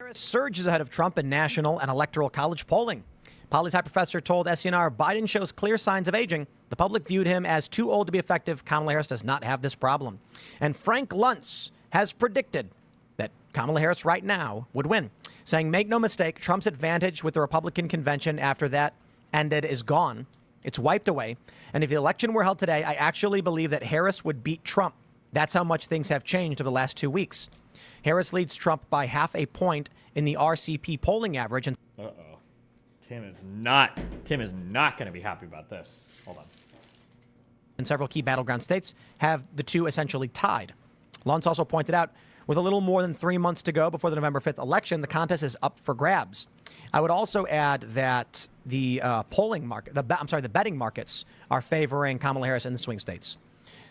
Harris surges ahead of Trump in national and electoral college polling. Poli-sci professor told SCNR Biden shows clear signs of aging. The public viewed him as too old to be effective. Kamala Harris does not have this problem. And Frank Luntz has predicted that Kamala Harris right now would win, saying, make no mistake, Trump's advantage with the Republican convention after that ended is gone. It's wiped away. And if the election were held today, I actually believe that Harris would beat Trump. That's how much things have changed over the last 2 weeks. Harris leads Trump by half a point in the RCP polling average. And Tim is not going to be happy about this. Hold on. And several key battleground states have the two essentially tied. Luntz also pointed out, with a little more than 3 months to go before the November 5th election, the contest is up for grabs. I would also add that the the betting markets are favoring Kamala Harris in the swing states.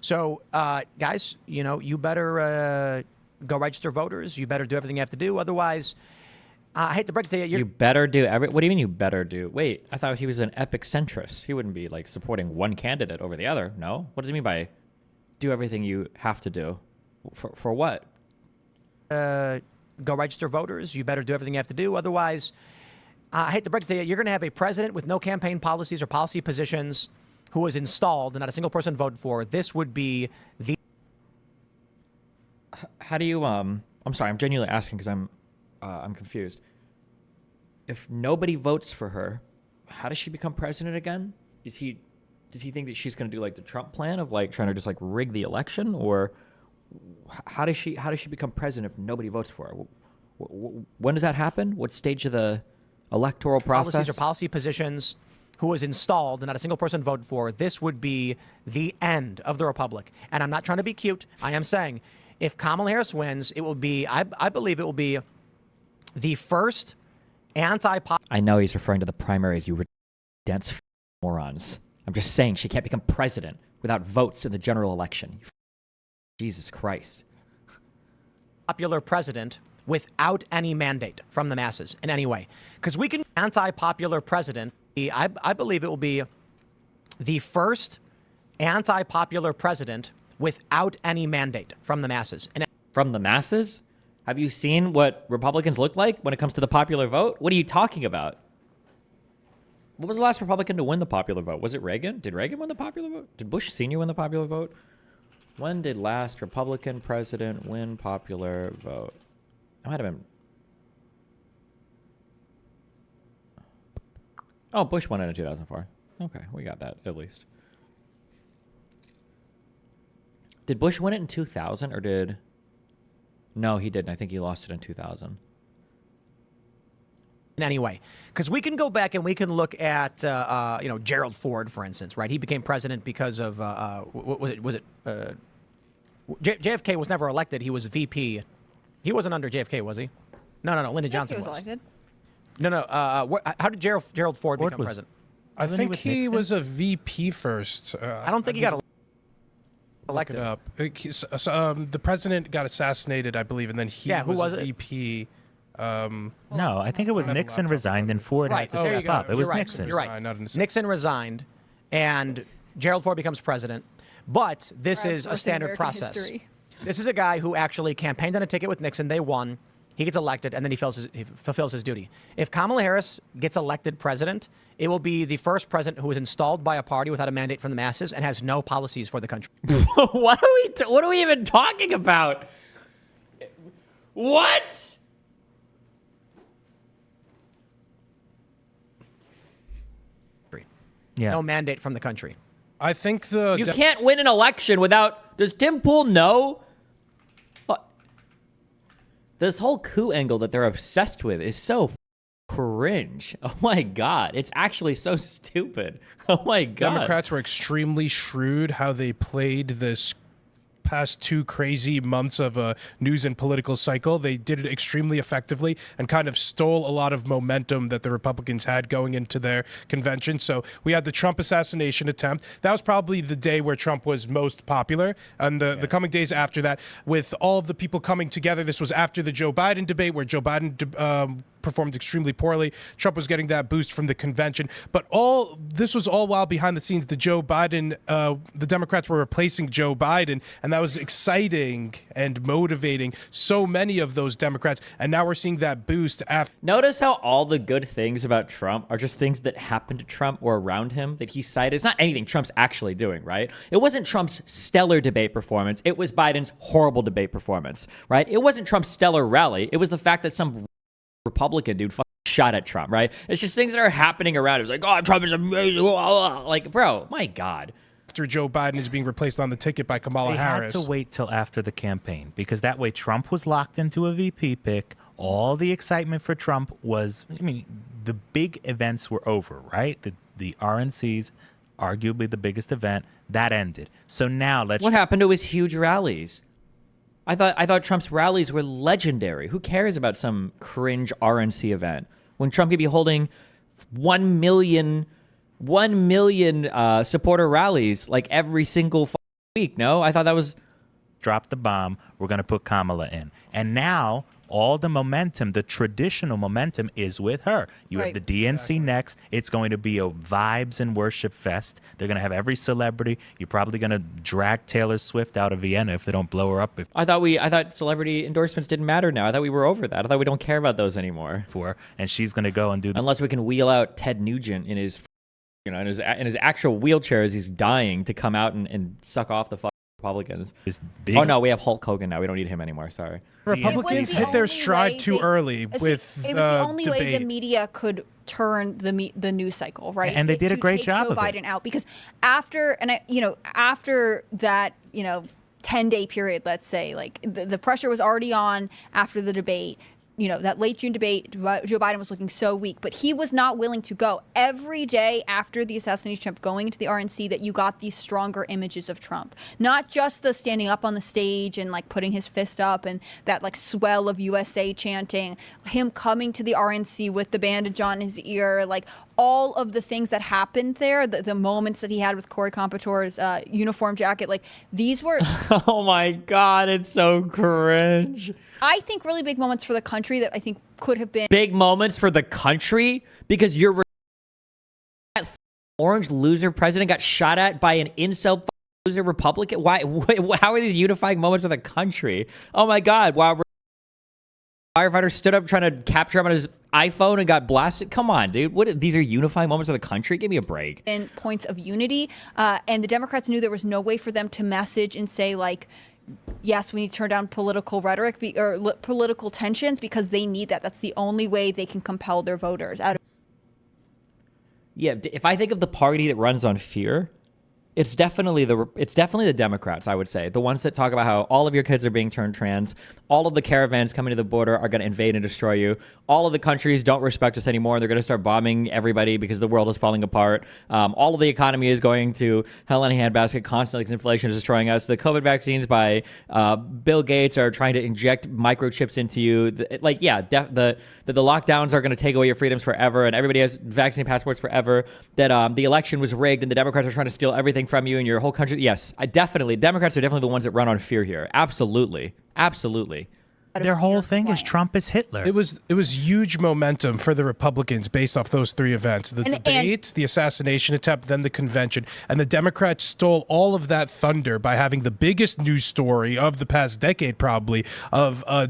So, guys, you better go register voters. You better do everything you have to do. Otherwise, I hate to break it to you. You better do what do you mean you better do? Wait, I thought he was an epic centrist. He wouldn't be like supporting one candidate over the other. No? What does he mean by do everything you have to do? For what? Go register voters. You better do everything you have to do. Otherwise, I hate to break it to you. You're going to have a president with no campaign policies or policy positions who was installed and not a single person voted for. This would be the... How do you, I'm sorry, I'm genuinely asking because I'm confused. If nobody votes for her, how does she become president again? Does he think that she's going to do like the Trump plan of like trying to just like rig the election, or how does she become president if nobody votes for her? When does that happen? What stage of the electoral process? Policies or policy positions who was installed and not a single person voted for. This would be the end of the Republic. And I'm not trying to be cute. I am saying if Kamala Harris wins, it will be, I believe it will be the first I know he's referring to the primaries, you dense morons. I'm just saying she can't become president without votes in the general election. Jesus Christ. Popular president without any mandate from the masses in any way. Because we can anti-popular president. I believe it will be the first anti-popular president without any mandate from the masses. From the masses? Have you seen what Republicans look like when it comes to the popular vote? What are you talking about? What was the last Republican to win the popular vote? Was it Reagan? Did Reagan win the popular vote? Did Bush Sr. win the popular vote? When did last Republican president win popular vote? It might have been... Oh, Bush won it in 2004. Okay, we got that at least. Did Bush win it in 2000 or did... No, he didn't. I think he lost it in 2000. Anyway, because we can go back and we can look at, Gerald Ford, for instance, right? He became president because of, JFK was never elected. He was VP. He wasn't under JFK, was he? No. Lyndon Johnson was. Elected. No. How did Gerald Ford become president? I think he was a VP first. I don't think he got elected. Look it up. The president got assassinated, I believe, and then he was a VP. No, I think it was Nixon resigned, then Ford had to step up. It was Nixon. You're right. Nixon resigned, and Gerald Ford becomes president. But this is a standard process. This is a guy who actually campaigned on a ticket with Nixon. They won. He gets elected, and then he fulfills his duty. If Kamala Harris gets elected president, it will be the first president who is installed by a party without a mandate from the masses and has no policies for the country. What are we even talking about? What? Yeah. No mandate from the country. I think you can't win an election without... Does Tim Pool know? This whole coup angle that they're obsessed with is so cringe. Oh my God. It's actually so stupid. Oh my God. Democrats were extremely shrewd how they played this past 2 crazy months of a news and political cycle. They did it extremely effectively and kind of stole a lot of momentum that the Republicans had going into their convention. So we had the Trump assassination attempt. That was probably the day where Trump was most popular. And the coming days after that, with all of the people coming together, this was after the Joe Biden debate where Joe Biden performed extremely poorly. Trump was getting that boost from the convention. But this was all while behind the scenes, the Democrats were replacing Joe Biden, and that that was exciting and motivating so many of those Democrats. And now we're seeing that boost after. Notice how all the good things about Trump are just things that happened to Trump or around him that he cited. It's not anything Trump's actually doing, right? It wasn't Trump's stellar debate performance. It was Biden's horrible debate performance, right? It wasn't Trump's stellar rally. It was the fact that some Republican dude shot at Trump, right? It's just things that are happening around. It was like, oh, Trump is amazing. Like, bro, my God. After Joe Biden is being replaced on the ticket by Kamala Harris. They had to wait till after the campaign because that way Trump was locked into a VP pick. All the excitement for Trump was, I mean, the big events were over, right? The RNC's, arguably the biggest event, that ended. So now What happened to his huge rallies? I thought Trump's rallies were legendary. Who cares about some cringe RNC event when Trump could be holding 1 million supporter rallies like every single week? No, I thought that was drop the bomb. We're going to put Kamala in. And now all the momentum, the traditional momentum is with her. You have the DNC next. It's going to be a vibes and worship fest. They're going to have every celebrity. You're probably going to drag Taylor Swift out of Vienna if they don't blow her up. I thought celebrity endorsements didn't matter now. I thought we were over that. I thought we don't care about those anymore. And she's going to go and do unless we can wheel out Ted Nugent in his in his actual wheelchair as he's dying to come out and suck off the Republicans. Oh no, we have Hulk Hogan now. We don't need him anymore. Sorry. Republicans hit their stride too early with it was the only way the media could turn the news cycle, right? And they did a great job Joe Biden out because after that 10-day period, let's say, like the pressure was already on after the debate. That late June debate, Joe Biden was looking so weak, but he was not willing to go. Every day after the assassination attempt, going into the RNC, that you got these stronger images of Trump. Not just the standing up on the stage and like putting his fist up and that like swell of USA chanting, him coming to the RNC with the bandage on his ear, like all of the things that happened there, the moments that he had with Corey Compatore's uniform jacket, like these were... Oh my God, it's so cringe. I think really big moments for the country that I think could have been... Big moments for the country? Because you're... That orange loser president got shot at by an incel loser Republican? Why? How are these unifying moments for the country? Oh my God, wow. Firefighter stood up trying to capture him on his iPhone and got blasted. Come on, dude. These are unifying moments for the country? Give me a break. And points of unity. And the Democrats knew there was no way for them to message and say, like, yes, we need to turn down political rhetoric or political tensions because they need that. That's the only way they can compel their voters out of. Yeah, if I think of the party that runs on fear, it's definitely the Democrats, I would say. The ones that talk about how all of your kids are being turned trans, all of the caravans coming to the border are going to invade and destroy you, all of the countries don't respect us anymore, they're going to start bombing everybody because the world is falling apart, all of the economy is going to hell in a handbasket constantly because inflation is destroying us, the COVID vaccines by Bill Gates are trying to inject microchips into you, the lockdowns are going to take away your freedoms forever and everybody has vaccine passports forever, that the election was rigged and the Democrats are trying to steal everything from you and your whole country. Yes, Democrats are definitely the ones that run on fear here. Absolutely. Their whole thing is Trump is Hitler. It was huge momentum for the Republicans based off those three events: the debate, the assassination attempt, then the convention. And the Democrats stole all of that thunder by having the biggest news story of the past decade, probably, of a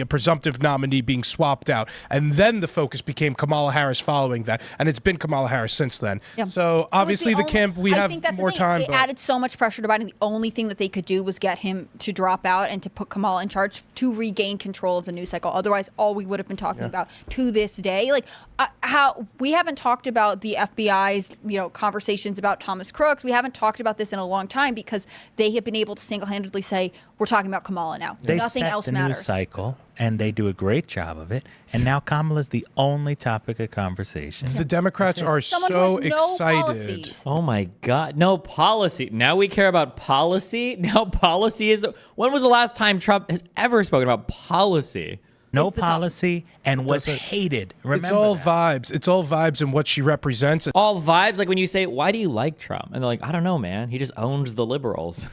presumptive nominee being swapped out. And then the focus became Kamala Harris following that, and it's been Kamala Harris since then. Yeah. So obviously we have more time. It added so much pressure to Biden. The only thing that they could do was get him to drop out and to put Kamala in charge to regain control of the news cycle. Otherwise, all we would have been talking about to this day, like how we haven't talked about the FBI's, conversations about Thomas Crooks. We haven't talked about this in a long time because they have been able to single-handedly say, we're talking about Kamala now. They Nothing set else the matters. news cycle, and they do a great job of it. And now Kamala's the only topic of conversation. The Democrats are so excited. Oh my God, no policy. Now we care about policy. Now policy is. When was the last time Trump has ever spoken about policy? No policy and was hated. Remember it's all that. vibes. It's all vibes and what she represents. All vibes. Like when you say, "Why do you like Trump?" and they're like, "I don't know, man. He just owns the liberals."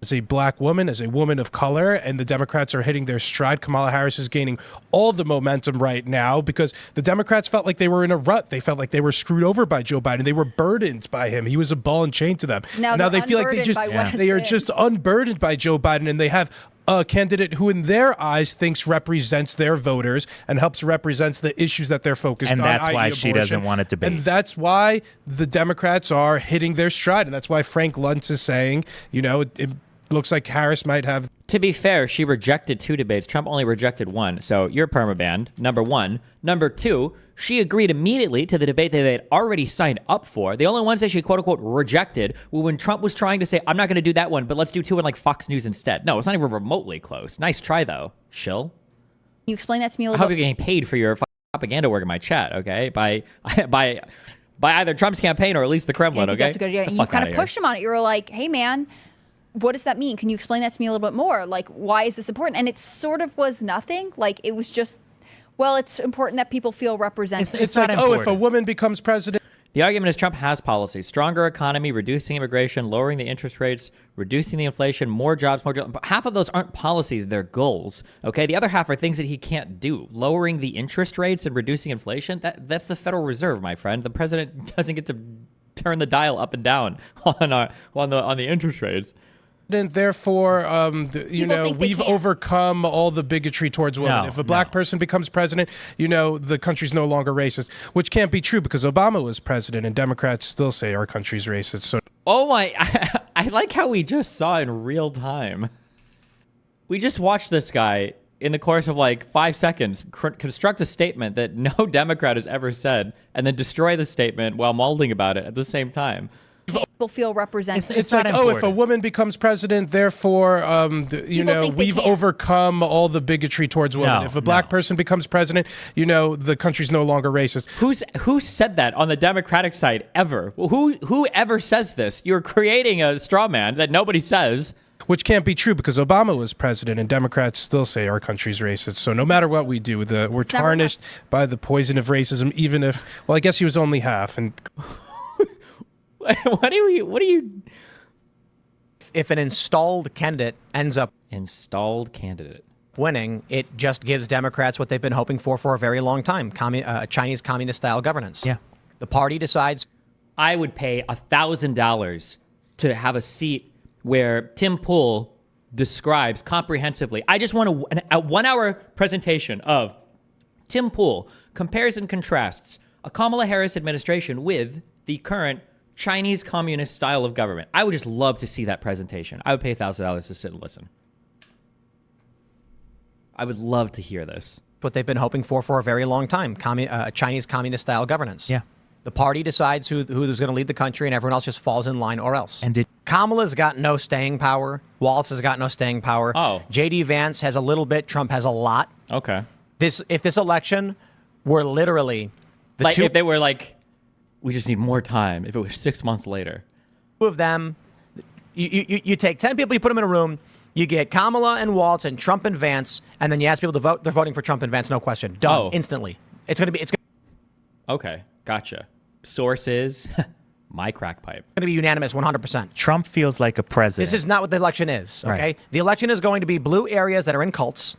as a black woman, as a woman of color, and the Democrats are hitting their stride. Kamala Harris is gaining all the momentum right now because the Democrats felt like they were in a rut. They felt like they were screwed over by Joe Biden. They were burdened by him. He was a ball and chain to them. Now they feel like they are just unburdened by Joe Biden, and they have a candidate who in their eyes thinks represents their voters and helps represents the issues that they're focused on. And that's why i.e. she abortion. doesn't want to debate. And that's why the Democrats are hitting their stride. And that's why Frank Luntz is saying, it looks like Harris might have. To be fair, she rejected 2 debates. Trump only rejected 1. So you're permabanned, number 1. Number 2, she agreed immediately to the debate that they had already signed up for. The only ones that she quote unquote rejected were when Trump was trying to say, I'm not going to do that one, but let's do 2 in like Fox News instead. No, it's not even remotely close. Nice try though, shill. Can you explain that to me a I little hope you're getting paid for your propaganda work in my chat, okay? By either Trump's campaign or at least the Kremlin, I think okay? that's a good idea. The And you fuck kind outta of here. pushed him on it. You were like, hey, man, what does that mean? Can you explain that to me a little bit more? Like, why is this important? And it sort of was nothing. Like, it was just, well, it's important that people feel represented. It's not like, if important. a woman becomes president. The argument is Trump has policies: stronger economy, reducing immigration, lowering the interest rates, reducing the inflation, more jobs, more jobs. But half of those aren't policies, they're goals. Okay, the other half are things that he can't do. Lowering the interest rates and reducing inflation, that's the Federal Reserve, my friend. The president doesn't get to turn the dial up and down on the interest rates. Therefore, think they we've can. overcome all the bigotry towards women. No, If a black person becomes president, the country's no longer racist, which can't be true because Obama was president and Democrats still say our country's racist. So Oh my, I like how we just saw in real time. We just watched this guy in the course of like 5 seconds construct a statement that no Democrat has ever said and then destroy the statement while mulding about it at the same time. People feel represented. it's not like, important. if a woman becomes president, therefore, think they we've can. overcome all the bigotry towards women. No, If a black no. person becomes president, the country's no longer racist. Who said that on the Democratic side ever? Who ever says this? You're creating a straw man that nobody says. Which can't be true because Obama was president and Democrats still say our country's racist. So no matter what we do, we're never tarnished by the poison of racism, even if, well, I guess he was only half. And What do you If an installed candidate ends up installed candidate? winning, it just gives Democrats what they've been hoping for a very long time: Chinese communist-style governance. Yeah. The party decides. I would pay $1,000 to have a seat where Tim Pool describes comprehensively. I just want a 1 hour presentation of Tim Pool compares and contrasts a Kamala Harris administration with the current Chinese communist style of government. I would just love to see that presentation. I would pay $1,000 to sit and listen. I would love to hear this. What they've been hoping for a very long time: Chinese communist-style governance. Yeah. The party decides who's going to lead the country, and everyone else just falls in line or else. And Kamala's got no staying power. Waltz has got no staying power. Oh. J.D. Vance has a little bit. Trump has a lot. Okay. If this election were literally the Like two if they were like, we just need more time. If it was 6 months later. of them, you take 10 people, you put them in a room, you get Kamala and Waltz and Trump and Vance, and then you ask people to vote. They're voting for Trump and Vance, no question. Done. Oh. Instantly. It's going to be Okay. Gotcha. Sources, my crack pipe. unanimous 100%. Trump feels like a president. This is not what the election is, okay? Right. The election is going to be blue areas that are in cults,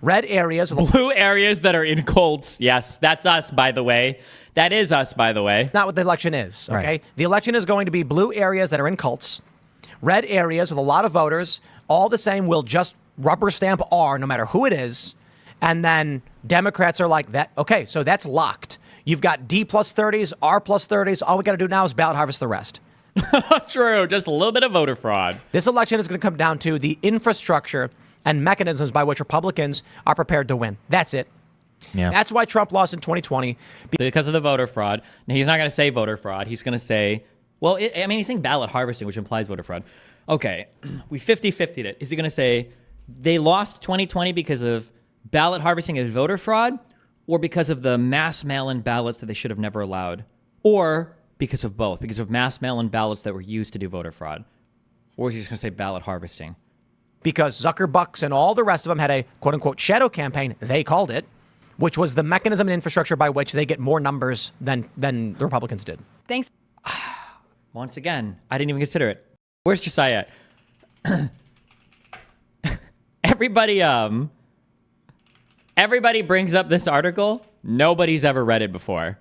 red areas with Blue areas that are in cults. Yes, that's us, by the way. That is us, by the way. not what the election is, okay? Right. The election is going to be blue areas that are in cults, red areas with a lot of voters, all the same will just rubber stamp R no matter who it is. And then Democrats are like that. Okay, so that's locked. You've got D plus 30s, R plus 30s. All we got to do now is ballot harvest the rest. True, just a little bit of voter fraud. This election is going to come down to the infrastructure and mechanisms by which Republicans are prepared to win. That's it. Yeah. That's why Trump lost in 2020. Because of the voter fraud. Now, he's not going to say voter fraud. He's going to say, well, he's saying ballot harvesting, which implies voter fraud. Okay, we 50-50'd it. Is he going to say they lost 2020 because of ballot harvesting and voter fraud, or because of the mass mail-in ballots that they should have never allowed, or because of both, because of mass mail-in ballots that were used to do voter fraud? Or is he just going to say ballot harvesting? Because Zuckerbucks and all the rest of them had a quote-unquote shadow campaign, they called it, which was the mechanism and infrastructure by which they get more numbers than the Republicans did. Thanks. Once again, I didn't even consider it. Where's Josiah at? everybody brings up this article. Nobody's ever read it before.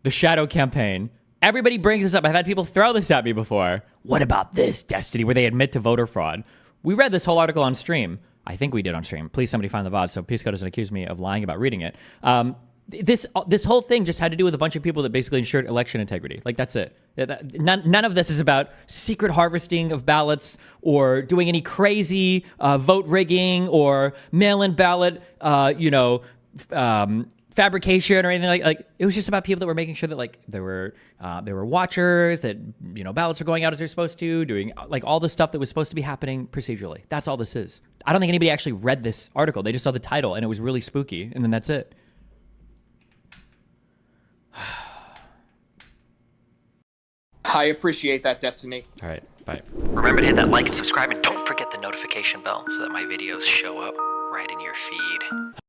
The shadow campaign. Everybody brings this up. I've had people throw this at me before. What about this, Destiny, where they admit to voter fraud? We read this whole article on stream. I think we did on stream. Please, somebody find the VOD so Pisco doesn't accuse me of lying about reading it. This whole thing just had to do with a bunch of people that basically ensured election integrity. Like, that's it. None of this is about secret harvesting of ballots or doing any crazy vote rigging or mail-in ballot, fabrication or anything like. It was just about people that were making sure that like there were watchers, that ballots were going out as they're supposed to, doing like all the stuff that was supposed to be happening procedurally. That's all this is. I don't think anybody actually read this article. They just saw the title and it was really spooky, and then that's it. I appreciate that, Destiny. All right, bye. Remember to hit that like and subscribe, and don't forget the notification bell so that my videos show up right in your feed.